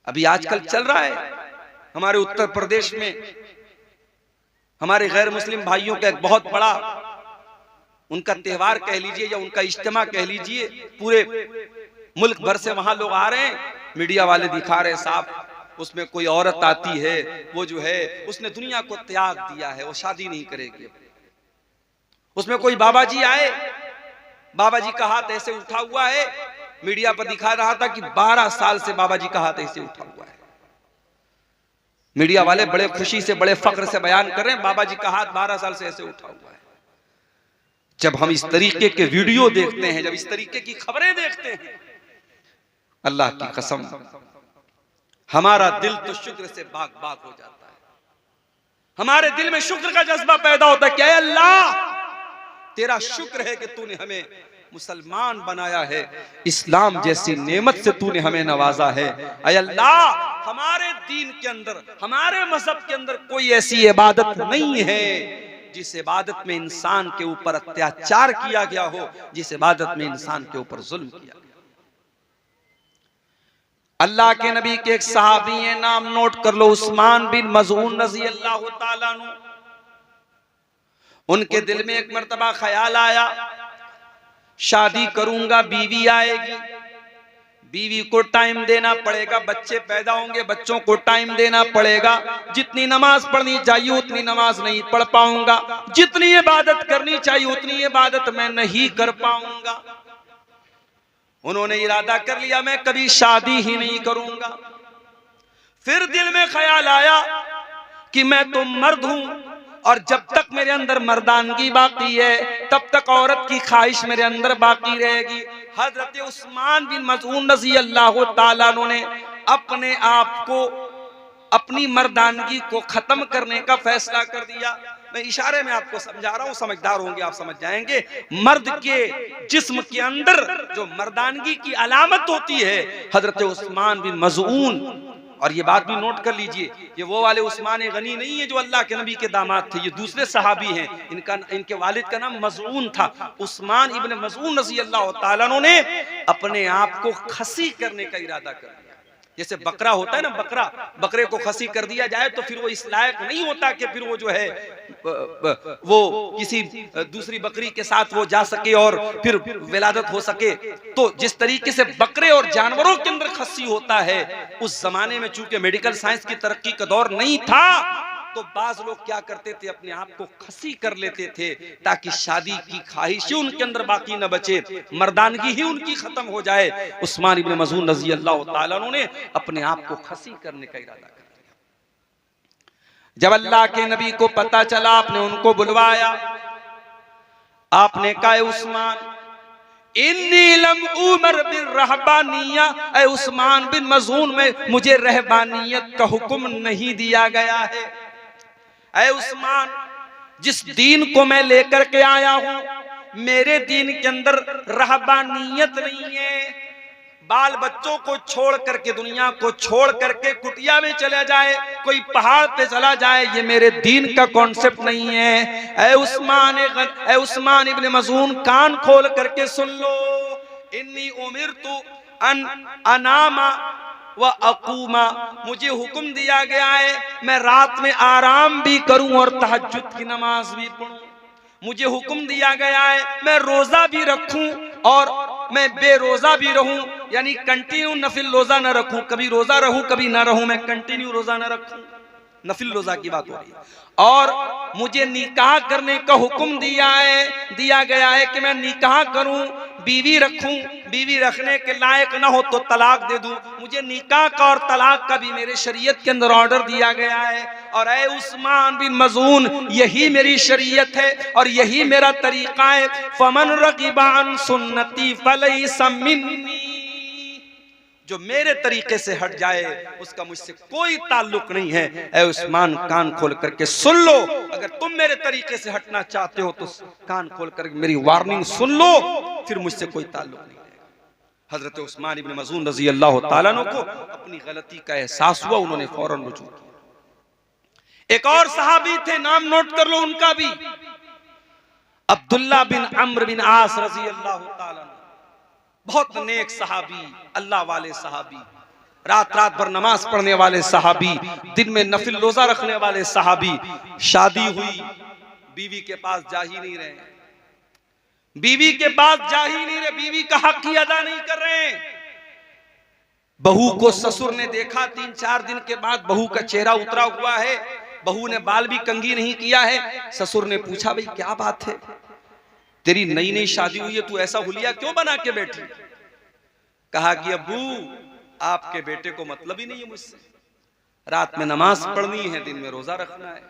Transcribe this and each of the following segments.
अभी आजकल चल रहा है हमारे उत्तर प्रदेश में, हमारे गैर मुस्लिम भाइयों का एक बहुत बड़ा उनका त्योहार कह लीजिए या उनका इज्तिमा कह लीजिए, पूरे मुल्क भर से वहां लोग आ रहे हैं, मीडिया वाले दिखा रहे हैं साफ, उसमें कोई औरत आती है, वो जो है उसने दुनिया को त्याग दिया है, वो शादी नहीं करेगी। उसमें कोई बाबा जी आए, बाबा जी का हाथ ऐसे उठा हुआ है, मीडिया पर दिखा रहा था कि 12 साल से बाबा जी का हाथ ऐसे उठा हुआ है। मीडिया वाले बड़े खुशी से बड़े फख्र से बयान कर रहे हैं बाबा जी का हाथ 12 साल से ऐसे उठा हुआ है। जब हम इस तरीके के वीडियो देखते हैं, जब इस तरीके की खबरें देखते हैं, अल्लाह की कसम हमारा दिल तो शुक्र से बाग बाग हो जाता है। हमारे दिल में शुक्र का जज्बा पैदा होता है कि ऐ अल्लाह तेरा शुक्र है कि तूने हमें मुसलमान बनाया है, इस्लाम जैसी नेमत से तूने हमें नवाजा है। ऐ अल्लाह हमारे दीन के अंदर, हमारे मजहब के अंदर कोई ऐसी इबादत नहीं है जिस इबादत में इंसान के ऊपर अत्याचार किया गया हो, जिस इबादत में इंसान के ऊपर जुल्म किया गया। अल्लाह के नबी के एक सहाबी है, नाम नोट कर लो, उस्मान बिन मज़ऊन रज़ी अल्लाह ताला अन्हु। उनके दिल में एक मर्तबा ख्याल आया, शादी करूंगा, बीवी आएगी, बीवी को टाइम देना पड़ेगा, बच्चे पैदा होंगे, बच्चों को टाइम देना पड़ेगा, जितनी नमाज पढ़नी चाहिए उतनी नमाज नहीं पढ़ पाऊंगा, जितनी इबादत करनी चाहिए उतनी इबादत मैं नहीं कर पाऊंगा। उन्होंने इरादा कर लिया मैं कभी शादी ही नहीं करूंगा। फिर दिल में ख्याल आया कि मैं तो मर्द हूं और जब तक मेरे अंदर मर्दानगी बाकी है तब तक औरत की ख्वाहिश मेरे अंदर बाकी रहेगी। हजरत उस्मान बिन मज़ऊन रज़ी अल्लाह ताला अन्हु ने अपने आप को, अपनी मर्दानगी को खत्म करने का फैसला कर दिया। मैं इशारे में आपको समझा रहा हूं, समझदार होंगे आप समझ जाएंगे। मर्द के जिस्म के अंदर जो मर्दानगी की अलामत होती है, हजरत उस्मान बिन मज़ऊन, और ये बात भी नोट कर लीजिए, ये वो वाले उस्मान गनी नहीं है जो अल्लाह के नबी के दामाद थे, ये दूसरे सहाबी हैं। इनके वालिद का नाम मज़ऊन था। उस्मान इब्न मज़ऊन रज़ी अल्लाह ताला अन्हु ने अपने आप को खसी करने का इरादा कर दिया। जैसे बकरा होता है ना, बकरे को खसी कर दिया जाए तो फिर वो इस लायक नहीं होता कि फिर वो जो है वो किसी दूसरी बकरी के साथ वो जा सके और फिर विलादत हो सके। तो जिस तरीके से बकरे और जानवरों के अंदर खसी होता है, उस जमाने में चूंकि मेडिकल साइंस की तरक्की का दौर नहीं था, तो बाज लोग क्या करते थे, अपने आप को खसी कर लेते थे ताकि शादी की ख्वाहिश ही उनके अंदर बाकी न बचे, मर्दानगी ही उनकी खत्म हो जाए। उस्मान इब्न मज़ऊन रज़ी अल्लाह ताला अन्हु ने अपने आप को खसी करने का इरादा कर दिया। जब अल्लाह के नबी को पता चला, आपने उनको बुलवाया, आपने कहा उस्मान इन्नी लम उमर बिन रहबानिया, ऐ उस्मान बिन मज़ऊन में मुझे रहबानियत का हुक्म नहीं दिया गया है। ऐ उस्मान, जिस दीन को मैं लेकर के आया हूं, मेरे दीन के अंदर रहबानियत नहीं है। बाल बच्चों को छोड़ करके, दुनिया को छोड़ करके कुटिया में चला जाए, कोई पहाड़ पे चला जाए, ये मेरे दीन का कॉन्सेप्ट नहीं है। ऐ उस्मान इब्न मज़ऊन, कान खोल करके सुन लो, इन्नी उमिरतु अन अनामा व अकूमा, मुझे हुक्म दिया गया है मैं रात में आराम भी करूं और तहज्जुद की नमाज भी पढ़ूं। मुझे हुक्म दिया गया है मैं रोजा भी रखूं और मैं बेरोजा भी रहूं, यानी कंटिन्यू नफिल रोजा न रखूं, कभी रोजा रहूं कभी ना रहूं, मैं कंटिन्यू रोजा न रखूं, नफिल रोजा की बात हो रही है। और मुझे निकाह करने का हुक्म दिया गया है कि मैं निकाह करूं, बीवी रखूं, बीवी रखने के लायक ना हो तो तलाक दे दूं। मुझे निकाह का और तलाक का भी मेरे शरीयत के अंदर ऑर्डर दिया गया है। और ऐ उस्मान बिन मज़ऊन, यही मेरी शरीयत है और यही मेरा तरीका है। फमन रगिबा अन सुन्नती फलैसा मिन्नी, जो मेरे तरीके से हट जाए उसका मुझसे कोई ताल्लुक नहीं है। ऐ उस्मान, कान खोल करके सुन लो, अगर तुम मेरे तरीके से हटना चाहते हो तो कान खोल करके मेरी वार्निंग सुन लो, फिर मुझसे कोई ताल्लुक नहीं है। हजरत उस्मान इब्न मज़ऊन रज़ी अल्लाह ताला अन्हु को अपनी गलती का एहसास हुआ, उन्होंने फौरन रुजू किया। एक और सहाबी थे, नाम नोट कर लो उनका भी, अब्दुल्ला बिन अम्र बिन आस रज़ी अल्लाह ताला, बहुत नेक सहाबी, अल्लाह वाले सहाबी। रात रात भर नमाज पढ़ने वाले सहाबी, दिन में नफिल रोजा रखने वाले सहाबी, शादी हुई, बीवी के पास जा ही नहीं रहे, बीवी के पास जा ही नहीं रहे, बीवी का हक ही अदा नहीं कर रहे। बहू को ससुर ने देखा, 3-4 दिन के बाद बहू का चेहरा उतरा हुआ है, बहू ने बाल भी कंघी नहीं किया है। ससुर ने पूछा, भाई क्या बात है, तेरी नई नई शादी हुई है, तू ऐसा हुलिया क्यों बना के बैठी? कहा कि अब्बू आपके बेटे को मतलब ही नहीं है मुझसे, रात में नमाज पढ़नी है, दिन में रोजा रखना है,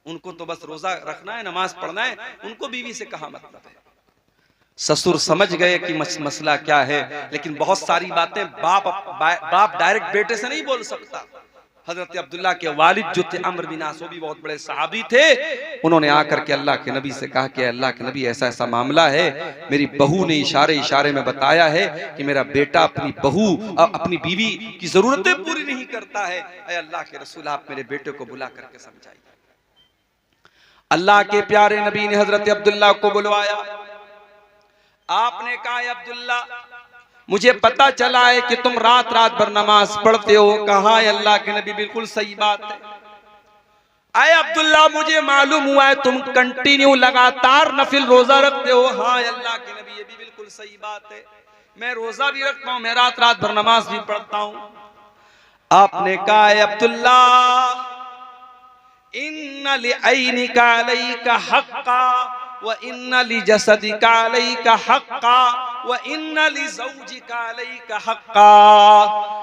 उनको तो बस रोजा रखना है, नमाज पढ़ना है, उनको बीवी से कहा मतलब है। ससुर समझ गए कि मसला क्या है, लेकिन बहुत सारी बातें बाप डायरेक्ट बेटे से नहीं बोल सकता। हजरत अब्दुल्ला के वालिद जो थे अम्र बिन आस, वो भी बहुत बड़े सहाबी थे, उन्होंने आकर के अल्लाह के नबी से कहा कि अल्लाह के नबी ऐसा ऐसा मामला है, मेरी बहू ने इशारे इशारे में बताया है कि मेरा बेटा अपनी बीवी की जरूरतें पूरी नहीं करता है, ऐ अल्लाह के रसूल आप मेरे बेटे को बुला करके समझाइए। अल्लाह के प्यारे नबी ने हजरत अब्दुल्ला को बुलवाया। आपने कहा, अब्दुल्ला मुझे पता चला है कि तुम रात रात भर नमाज पढ़ते हो। कहा, अल्लाह के नबी बिल्कुल सही बात है। आए अब्दुल्ला, मुझे मालूम हुआ है तुम कंटिन्यू लगातार नफिल रोजा रखते हो। हाँ अल्लाह के नबी, ये भी बिल्कुल सही बात है, मैं रोजा भी रखता हूं, मैं रात रात भर नमाज भी पढ़ता हूं। आपने कहा, अब्दुल्ला इन्ना लिअयनिका अलैका हक्का व इन्ना लिजसदिका अलैका हक्का व इन्ना लिज़ौजिका अलैका हक्का।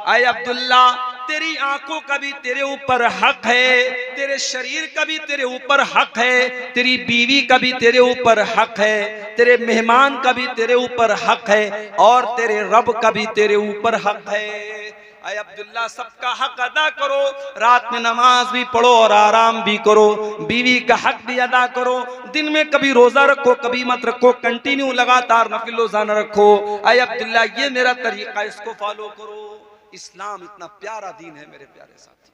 आए अब्दुल्ला, तेरी आंखों का भी तेरे ऊपर हक है, तेरे शरीर का भी तेरे ऊपर हक है, तेरी बीवी का भी तेरे ऊपर हक है, तेरे मेहमान का भी तेरे ऊपर हक है, और तेरे रब का भी तेरे ऊपर हक है। अय अब्दुल्ला, सबका हक अदा करो, रात में नमाज भी पढ़ो और आराम भी करो, बीवी का हक भी अदा करो, दिन में कभी रोजा रखो कभी मत रखो, कंटिन्यू लगातार नफिल रोजा न रखो। अय अब्दुल्ला, ये मेरा तरीका, इसको फॉलो करो। इस्लाम इतना प्यारा दीन है मेरे प्यारे साथी।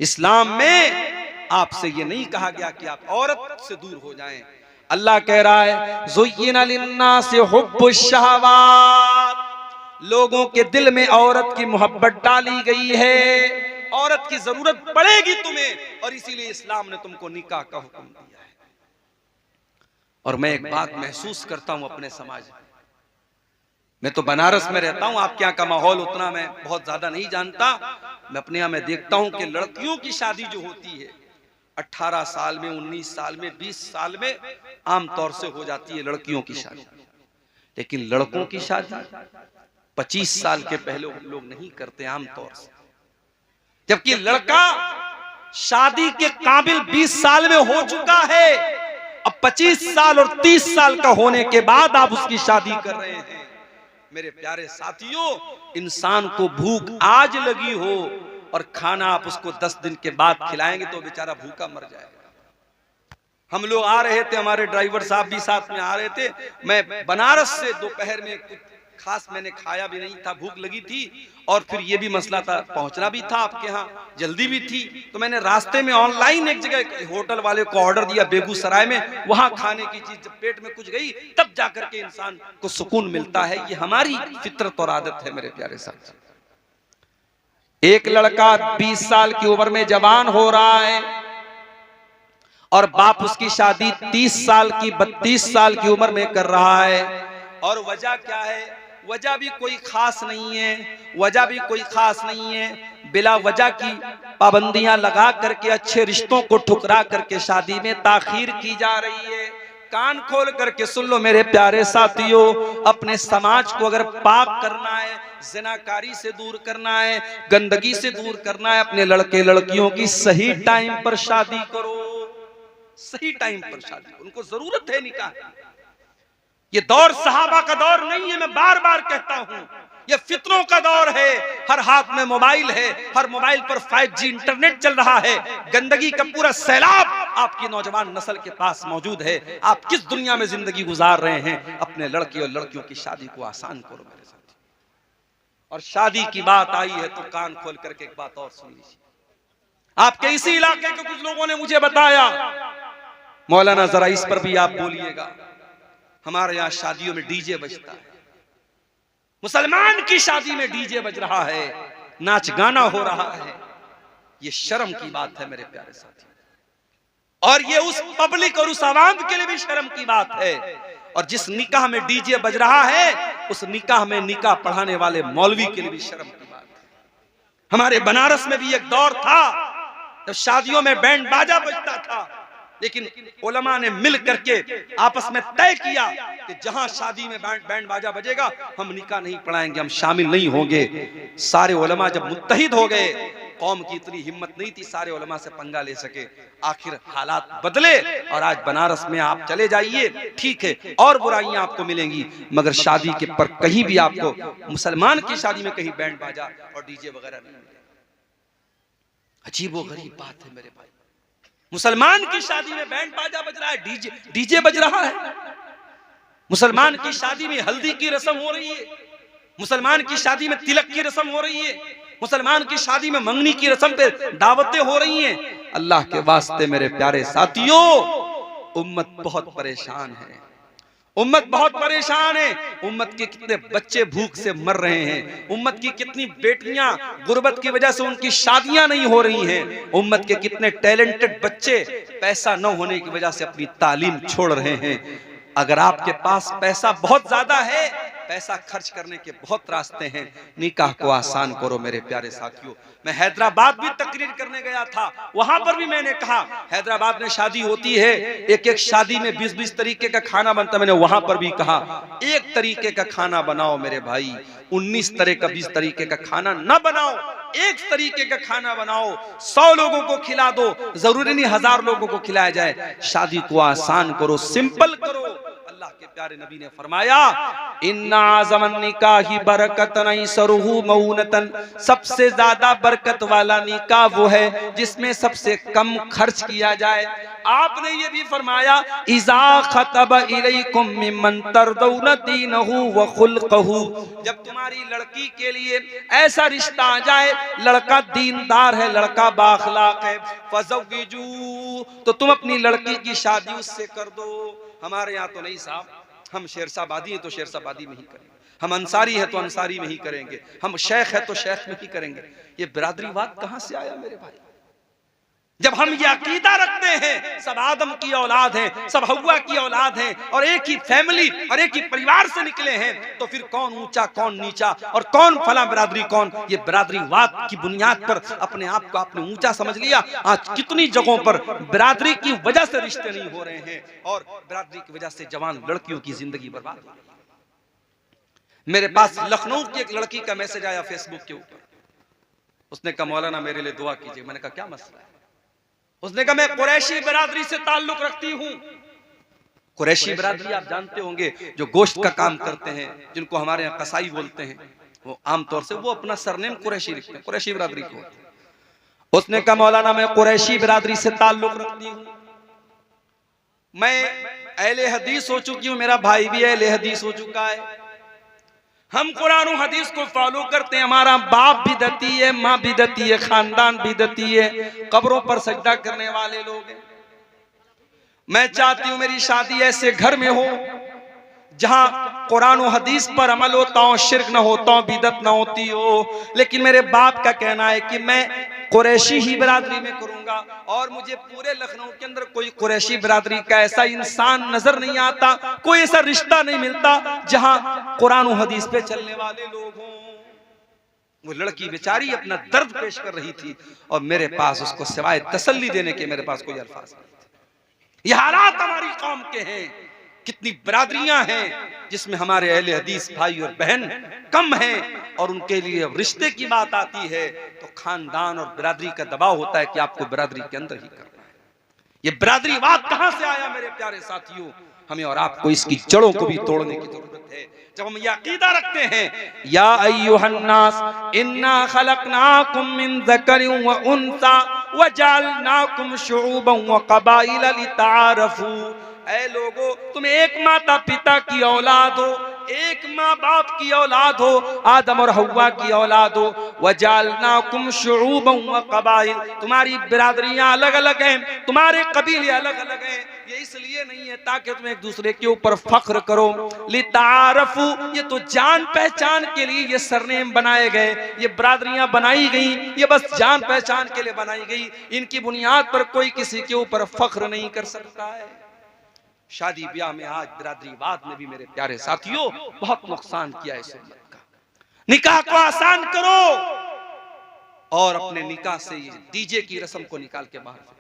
इस्लाम में आपसे ये नहीं कहा गया कि आप औरत से दूर हो जाएं। अल्लाह कह रहा है, ज़ुय्यिना लिन्नासि हुब्बुश शहवात, लोगों के दिल में औरत की मोहब्बत डाली गई है, औरत की जरूरत पड़ेगी तुम्हें, और इसीलिए इस्लाम ने तुमको निकाह का हुक्म दिया है। और मैं एक बात महसूस करता हूं अपने समाज में, मैं तो बनारस में रहता हूं, आपके यहाँ का माहौल उतना मैं बहुत ज्यादा नहीं जानता। मैं अपने यहाँ में देखता हूं कि लड़कियों की शादी जो होती है 18 साल में, 19 साल में, 20 साल में आमतौर से हो जाती है लड़कियों की शादी, लेकिन लड़कों की शादी 25 साल के पहले लोग नहीं करते आमतौर से, जबकि लड़का शादी के काबिल 20 साल में हो चुका है, अब 25 साल और 30 साल का होने के बाद आप उसकी शादी कर रहे हैं। मेरे प्यारे साथियों, इंसान को भूख आज लगी हो और खाना आप उसको 10 दिन के बाद खिलाएंगे तो बेचारा भूखा मर जाएगा। हम लोग आ रहे थे, हमारे ड्राइवर साहब भी साथ में आ रहे थे, मैं बनारस से दोपहर में कुछ खास मैंने खाया भी नहीं था, भूख लगी थी, और फिर ये भी मसला था, पहुंचना भी था आपके यहाँ, जल्दी भी थी, तो मैंने रास्ते में ऑनलाइन एक जगह होटल वाले को ऑर्डर दिया बेगूसराय में, वहां खाने की चीज जब पेट में कुछ गई तब जाकर के इंसान को सुकून मिलता है। ये हमारी फितरत और आदत है मेरे प्यारे साथ। एक लड़का 20 साल की उम्र में जवान हो रहा है और बाप उसकी शादी 30 साल की 32 साल की उम्र में कर रहा है, और वजह क्या है? वजह भी कोई खास नहीं है, वजह भी कोई खास नहीं है, बिला वजह की पाबंदियां लगा करके अच्छे रिश्तों को ठुकरा करके शादी में ताखीर की जा रही है। कान खोल करके सुन लो मेरे प्यारे साथियों, अपने समाज को अगर पाक करना है, ज़िनाकारी से दूर करना है, गंदगी से दूर करना है, अपने लड़के लड़कियों की सही टाइम पर शादी करो, सही टाइम पर शादी, उनको जरूरत है निकाह। ये दौर सहाबा का दौर नहीं है, मैं बार बार कहता हूं, ये फितरों का दौर है। हर हाथ में मोबाइल है, हर मोबाइल पर 5G इंटरनेट चल रहा है, गंदगी का पूरा सैलाब आपकी नौजवान नस्ल के पास मौजूद है। आप किस दुनिया में जिंदगी गुजार रहे हैं? अपने लड़के और लड़कियों की शादी को आसान करो मेरे साथ। और शादी की बात आई है तो कान खोल करके एक बात और सुन लीजिए। आपके इसी इलाके के कुछ लोगों ने मुझे बताया, मौलाना जरा इस पर भी आप बोलिएगा, हमारे यहाँ शादियों में डीजे बजता है, मुसलमान की शादी में डीजे बज रहा है। नाच गाना हो रहा है, ये शर्म की बात है मेरे प्यारे साथी। और ये उस पब्लिक और उस आवाम के लिए भी शर्म की बात है। और जिस निकाह में डीजे बज रहा है, उस निकाह में निकाह पढ़ाने वाले मौलवी के लिए भी शर्म की बात है। हमारे बनारस में भी एक दौर था जब शादियों में बैंड बाजा बजता था, लेकिन उलमा ने मिल करके आपस में तय किया कि जहां शादी में बैंड बाजा बजेगा हम निकाह नहीं पढ़ाएंगे, हम शामिल नहीं होंगे। सारे उलमा जब मुत्तहिद हो गए, कौम की इतनी हिम्मत नहीं थी सारे उलमा से पंगा ले सके। आखिर हालात बदले और आज बनारस में आप चले जाइए, ठीक है और बुराइयां आपको मिलेंगी, मगर शादी के पर कहीं भी आपको मुसलमान की शादी में कहीं बैंड बाजा और डीजे वगैरह नहीं मिलेगा। अजीबोगरीब बात है मेरे भाई, मुसलमान की शादी में बैंड बाजा बज रहा है, डीजे बज रहा है। मुसलमान की शादी में हल्दी की रस्म हो रही है, मुसलमान की शादी में तिलक की रस्म हो रही है, मुसलमान की शादी में मंगनी की रस्म पे दावतें हो रही हैं। अल्लाह के वास्ते मेरे प्यारे साथियों, उम्मत बहुत परेशान है, उम्मत बहुत परेशान है। उम्मत के कितने बच्चे भूख से मर रहे हैं, उम्मत की कितनी बेटियां गुर्बत की वजह से उनकी शादियां नहीं हो रही हैं, उम्मत के कितने टैलेंटेड बच्चे पैसा न होने की वजह से अपनी तालीम छोड़ रहे हैं। अगर आपके पास पैसा बहुत ज्यादा है, पैसा खर्च करने के बहुत रास्ते हैं, निकाह को आसान करो मेरे प्यारे साथियों। मैं हैदराबाद भी तकरीर करने गया था, वहां पर भी मैंने कहा हैदराबाद में शादी होती है, एक एक शादी में 20-20 तरीके का खाना बनता है। मैंने वहां पर भी कहा एक तरीके का खाना बनाओ मेरे भाई, 19 तरह का 20 तरीके का खाना न बनाओ, एक तरीके का खाना बनाओ, 100 लोगों को खिला दो, जरूरी नहीं 1000 लोगों को खिलाया जाए। शादी को आसान करो, सिंपल करो। अल्लाह के प्यारे नबी ने फरमाया इन्ना आज़मन निकाही बरकतन ऐसरुहु मऊनतन, सबसे ज्यादा बरकत वाला निकाह वो है जिसमें सबसे कम खर्च किया जाए। आपने ये भी फरमाया इज़ा खतब इलैकुम मिम्मन तरदौन दीनहु व खुल्क़हु, जब तुम्हारी लड़की के लिए ऐसा रिश्ता आ जाए, लड़का दीनदार है, लड़का बाखलाक है, फज़व्विजू, तो तुम अपनी लड़की की शादी उससे कर दो। हमारे यहाँ तो नहीं साहब, हम शेरशाबादी हैं तो शेरशाबादी में ही करेंगे, हम अंसारी हैं तो अंसारी में ही करेंगे, हम शेख हैं तो शेख में ही करेंगे। ये बिरादरीवाद कहां से आया मेरे भाई? जब हम ये अकीदा रखते हैं सब आदम की औलाद हैं, सब हव्वा की औलाद हैं और एक ही फैमिली और एक ही परिवार से निकले हैं, तो फिर कौन ऊंचा कौन नीचा और कौन फला बिरादरी कौन? ये बिरादरीवाद की बुनियाद पर अपने आप को आपने ऊंचा समझ लिया। आज कितनी जगहों पर बिरादरी की वजह से रिश्ते नहीं हो रहे हैं और बिरादरी की वजह से जवान लड़कियों की जिंदगी बर्बाद हो रही है। मेरे पास लखनऊ की एक लड़की का मैसेज आया फेसबुक के ऊपर, उसने कहा मौलाना मेरे लिए दुआ कीजिए। मैंने कहा क्या मसला है? उसने कहा मैं कुरैशी बिरादरी से ताल्लुक रखती हूँ। कुरैशी बिरादरी आप जानते होंगे, जो गोश्त का काम करते हैं, जिनको हमारे यहाँ कसाई बोलते हैं, वो आमतौर से वो अपना सरनेम कुरैशी लिखते हैं, कुरैशी बिरादरी को। उसने कहा मौलाना मैं कुरैशी बिरादरी से ताल्लुक रखती हूँ, मैं अहले हदीस हो चुकी हूँ, मेरा भाई भी अहले हदीस हो चुका है, हम कुरान और हदीस को फॉलो करते हैं, हमारा बाप भी दती है, माँ भी दती है, खानदान भी दती है, कब्रों पर सजदा करने वाले लोग हैं। मैं चाहती हूँ मेरी शादी ऐसे घर में हो जहां कुरान और हदीस पर अमल होता हो, शिर्क न होता हो, बिदत न होती हो। लेकिन मेरे बाप का कहना है कि मैं कुरैशी ही बिरादरी में करूंगा और मुझे पूरे लखनऊ के अंदर कोई कुरैशी बिरादरी का ऐसा इंसान नजर नहीं आता, कोई ऐसा रिश्ता नहीं मिलता जहां कुरान और हदीस पे चलने वाले लोग हों। वो लड़की बेचारी अपना दर्द पेश कर रही थी और मेरे पास उसको सिवाय तसल्ली देने के मेरे पास कोई अल्फाज नहीं थे। ये हालात हमारी कौम के हैं। कितनी बिरादरियां हैं जिसमें हमारे अहले हदीस भाई और बहन कम हैं और उनके लिए रिश्ते की बात आती है तो खानदान और बिरादरी का दबाव होता है कि आपको बिरादरी के अंदर ही करना है। ये बिरादरीवाद कहां से आया मेरे प्यारे साथियों? हमें और आपको इसकी जड़ों को भी तोड़ने की जरूरत है। जब हम ये अकीदा रखते हैं या अय्युहन्नास इन्ना खलकनाकुम मिन ज़करिन व उन्सा व जअलनाकुम शुऊबन व क़बाइल लितारफू, ऐ लोगो तुम एक माता पिता की औलाद हो, एक माँ बाप की औलाद हो, आदम और हव्वा की औलाद हो। वजालनाकुम शुऊबन व कबाइल, तुम्हारी बिरादरियां अलग अलग हैं, तुम्हारे कबीले अलग अलग हैं। ये इसलिए नहीं है ताकि तुम एक दूसरे के ऊपर फख्र करो। लितारफू, ये तो जान पहचान के लिए ये सरनेम बनाए गए, ये बिरादरियां बनाई गई, ये बस जान पहचान के लिए बनाई गई। इनकी बुनियाद पर कोई किसी के ऊपर फख्र नहीं कर सकता है। शादी ब्याह में आज बिरादरीवाद ने भी मेरे प्यारे साथियों बहुत नुकसान किया है सुन्नत का। निकाह को आसान करो और अपने निकाह से डीजे की रस्म को निकाल के बाहर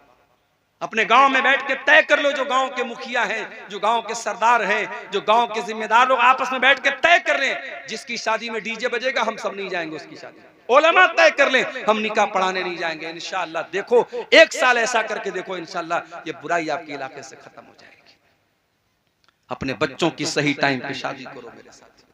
अपने गांव में बैठ के तय कर लो। जो गांव के मुखिया हैं, जो गांव के सरदार हैं, जो गांव के जिम्मेदार लोग आपस में बैठ के तय कर रहे हैं, जिसकी शादी में डीजे बजेगा हम सब नहीं जाएंगे उसकी शादी। उलमा तय कर लें हम निकाह पढ़ाने नहीं जाएंगे। इंशाअल्लाह देखो, एक साल ऐसा करके देखो, इंशाअल्लाह ये बुराई आपके इलाके से खत्म हो जाएगी। अपने बच्चों की सही टाइम पे शादी करो मेरे साथ।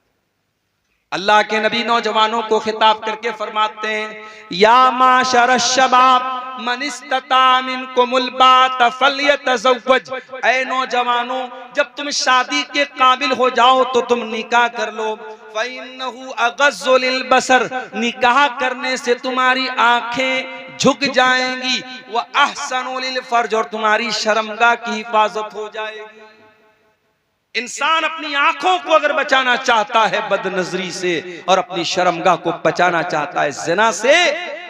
अल्लाह के नबी नौजवानों को खिताब करके फरमाते हैं, या माशर शबाब मन इस्तता मिनकुमुल बात फल्यतज़व्वज। ऐ नौजवानों, जब तुम शादी के काबिल हो जाओ तो तुम निकाह कर लो। फ़इन्नहु अग़ज़्ज़ु लिलबसर, निकाह करने से तुम्हारी आंखें झुक जाएंगी। व अहसनु लिलफर्ज, और तुम्हारी शर्मगाह की हिफाजत हो जाएगी। इंसान अपनी आंखों को अगर बचाना चाहता है बदनजरी से और अपनी शर्मगाह को बचाना चाहता है जिना से,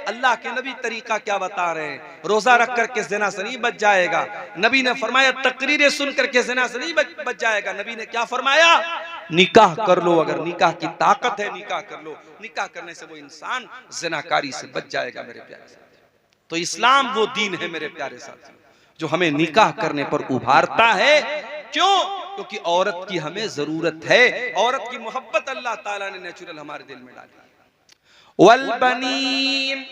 अल्लाह के नबी तरीका क्या बता रहे हैं? रोजा रख करके जिना से नहीं बच जाएगा। नबी ने फरमाया तकरीरें सुन करके जिना से नहीं बच जाएगा। नबी ने क्या फरमाया? निकाह कर लो। अगर निकाह की ताकत है निकाह कर लो। निकाह करने से वो इंसान जिनाकारी से बच जाएगा मेरे प्यारे साथी। तो इस्लाम वो दीन है मेरे प्यारे साथी जो हमें निकाह करने पर उभारता है। क्यों? क्योंकि औरत की हमें जरूरत है। औरत की मोहब्बत अल्लाह ताला ने नेचुरल हमारे दिल में डाली है। वल बनीन,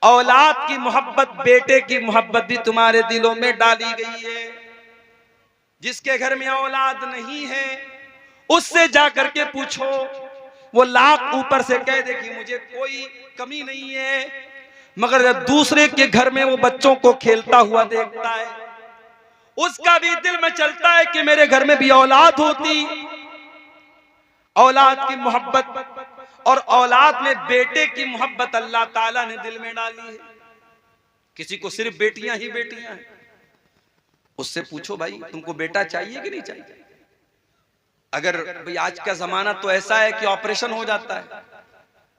औलाद की मोहब्बत, बेटे की मोहब्बत भी तुम्हारे दिलों में डाली गई है। जिसके घर में औलाद नहीं है उससे जाकर के पूछो, वो लाख ऊपर से कह दे कि मुझे कोई कमी नहीं है, मगर जब दूसरे के घर में वो बच्चों को खेलता हुआ देखता है उसका भी दिल में चलता है कि मेरे घर में भी औलाद होती। औलाद की मोहब्बत और औलाद में बेटे की मोहब्बत अल्लाह ताला ने दिल में डाली है। किसी को सिर्फ बेटियां ही बेटियां हैं, उससे पूछो भाई तुमको बेटा चाहिए कि नहीं चाहिए। अगर भाई आज का जमाना तो ऐसा है कि ऑपरेशन हो जाता है,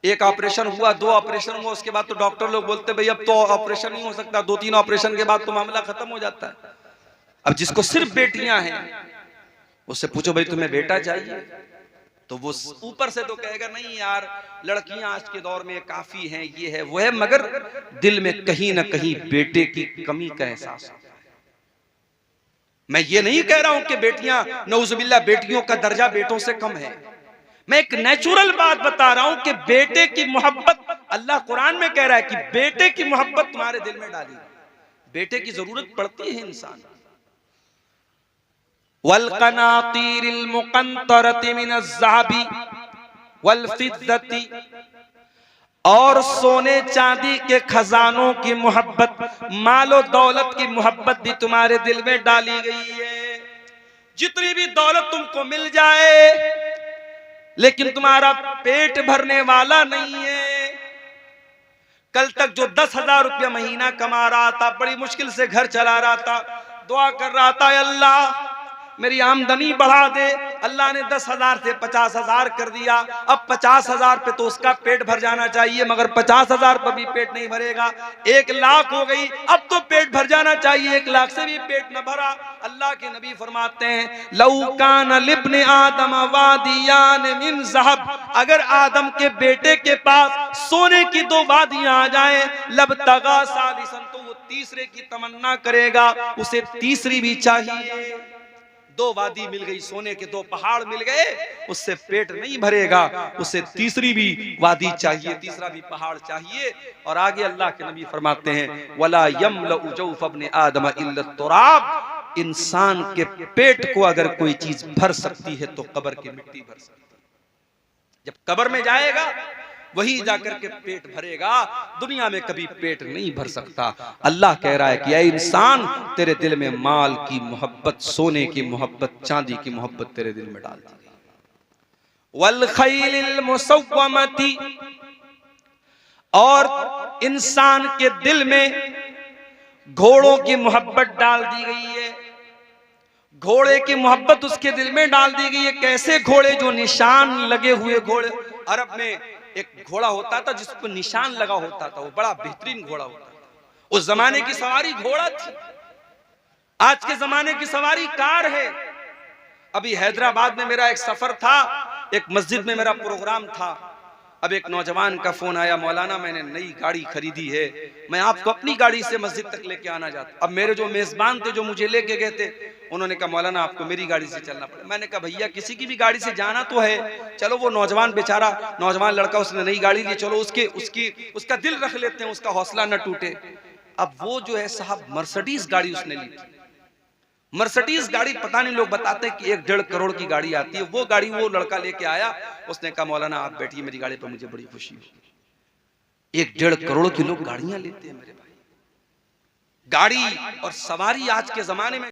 एक ऑपरेशन हुआ, दो ऑपरेशन हुआ, उसके बाद तो डॉक्टर लोग बोलते भाई अब तो ऑपरेशन नहीं हो सकता, 2-3 ऑपरेशन के बाद तो मामला खत्म हो जाता है। अब जिसको सिर्फ बेटियां हैं उससे पूछो भाई तुम्हें बेटा चाहिए, तो वो ऊपर से तो कहेगा नहीं यार लड़कियां आज के दौर में काफी हैं, ये है वो है, मगर दिल में कहीं ना कहीं बेटे की कमी का एहसास होता है। मैं ये नहीं कह रहा हूं कि बेटियां नऊजुबिल्लाह बेटियों का दर्जा बेटों से कम है, मैं एक नेचुरल बात बता रहा हूं कि बेटे की मोहब्बत अल्लाह कुरान में कह रहा है कि बेटे की मोहब्बत तुम्हारे दिल में डाली। बेटे की जरूरत पड़ती है इंसान। वल क़नातीरिल मुक़ंतरति मिनज़्ज़हबी वल फ़िद्दती, और सोने चांदी के खजानों की मोहब्बत, मालो दौलत की मोहब्बत भी तुम्हारे दिल में डाली गई है। जितनी भी दौलत तुमको मिल जाए लेकिन तुम्हारा पेट भरने वाला नहीं है। कल तक जो 10,000 रुपया महीना कमा रहा था, बड़ी मुश्किल से घर चला रहा था, दुआ कर रहा था अल्लाह मेरी आमदनी बढ़ा दे, अल्लाह ने 10,000 से 50,000 कर दिया। अब 50,000 पे तो उसका पेट भर जाना चाहिए, मगर 50,000 पर भी पेट नहीं भरेगा। 1 लाख हो गई, अब तो पेट भर जाना चाहिए, 1 लाख से भी पेट न भरा। अल्लाह के नबी फरमाते हैं लौ कान लिब्ने आदम वादियान मिन ज़हब, अगर आदम के बेटे के पास सोने की 2 वादियां आ जाए, लबतगा सालिसन, तो वो तीसरे की तमन्ना करेगा, उसे तीसरी भी चाहिए। 2 वादी मिल गई, सोने के 2 पहाड़ मिल गए, उससे पेट नहीं भरेगा, उसे तीसरी भी वादी चाहिए, तीसरा भी पहाड़ चाहिए। और आगे अल्लाह के नबी फरमाते हैं वला यमलउ जौफ इब्न आदम इल्ला तुराब, इंसान के पेट को अगर कोई चीज भर सकती है तो कब्र की मिट्टी भर सकती है। जब कब्र में जाएगा वही जाकर के पेट भरेगा, दुनिया में कभी पेट नहीं भर सकता। अल्लाह कह रहा है कि ऐ इंसान, तेरे दिल में माल की मोहब्बत, सोने की मोहब्बत, चांदी की मोहब्बत तेरे दिल में डाल दी गई। वल खैलिल मुसव्वमती, और इंसान के दिल में घोड़ों की मोहब्बत डाल दी गई है। घोड़े की मोहब्बत उसके दिल में डाल दी गई है। कैसे घोड़े? जो निशान लगे हुए घोड़े। अरब में एक घोड़ा होता था जिस पर निशान लगा होता था, वो बड़ा बेहतरीन घोड़ा होता था। उस जमाने की सवारी घोड़ा थी, आज के जमाने की सवारी कार है। अभी हैदराबाद में मेरा एक सफर था, एक मस्जिद में मेरा प्रोग्राम था। अब एक नौजवान का फोन आया, मौलाना मैंने नई गाड़ी खरीदी है, मैं आपको अपनी गाड़ी से मस्जिद तक लेके आना चाहता। अब मेरे जो मेजबान थे जो मुझे लेके गए थे, उन्होंने कहा मौलाना आपको मेरी गाड़ी से चलना पड़ेगा। मैंने कहा भैया किसी की भी गाड़ी से जाना तो है, चलो वो नौजवान बेचारा, नौजवान लड़का, उसने नई गाड़ी ली, चलो उसका दिल रख लेते हैं, उसका हौसला न टूटे। अब वो जो है साहब मर्सिडीज गाड़ी उसने ली थी। मर्सिडीज गाड़ी, पता नहीं लोग बताते कि 1-1.5 करोड़ की गाड़ी आती है। वो गाड़ी वो लड़का लेके आया, उसने कहा मौलाना आप बैठिए मेरी गाड़ी पर, मुझे बड़ी खुशी होगी। 1-1.5 करोड़ की लोग गाड़ियां लेते हैं मेरे भाई। गाड़ी और सवारी आज के जमाने में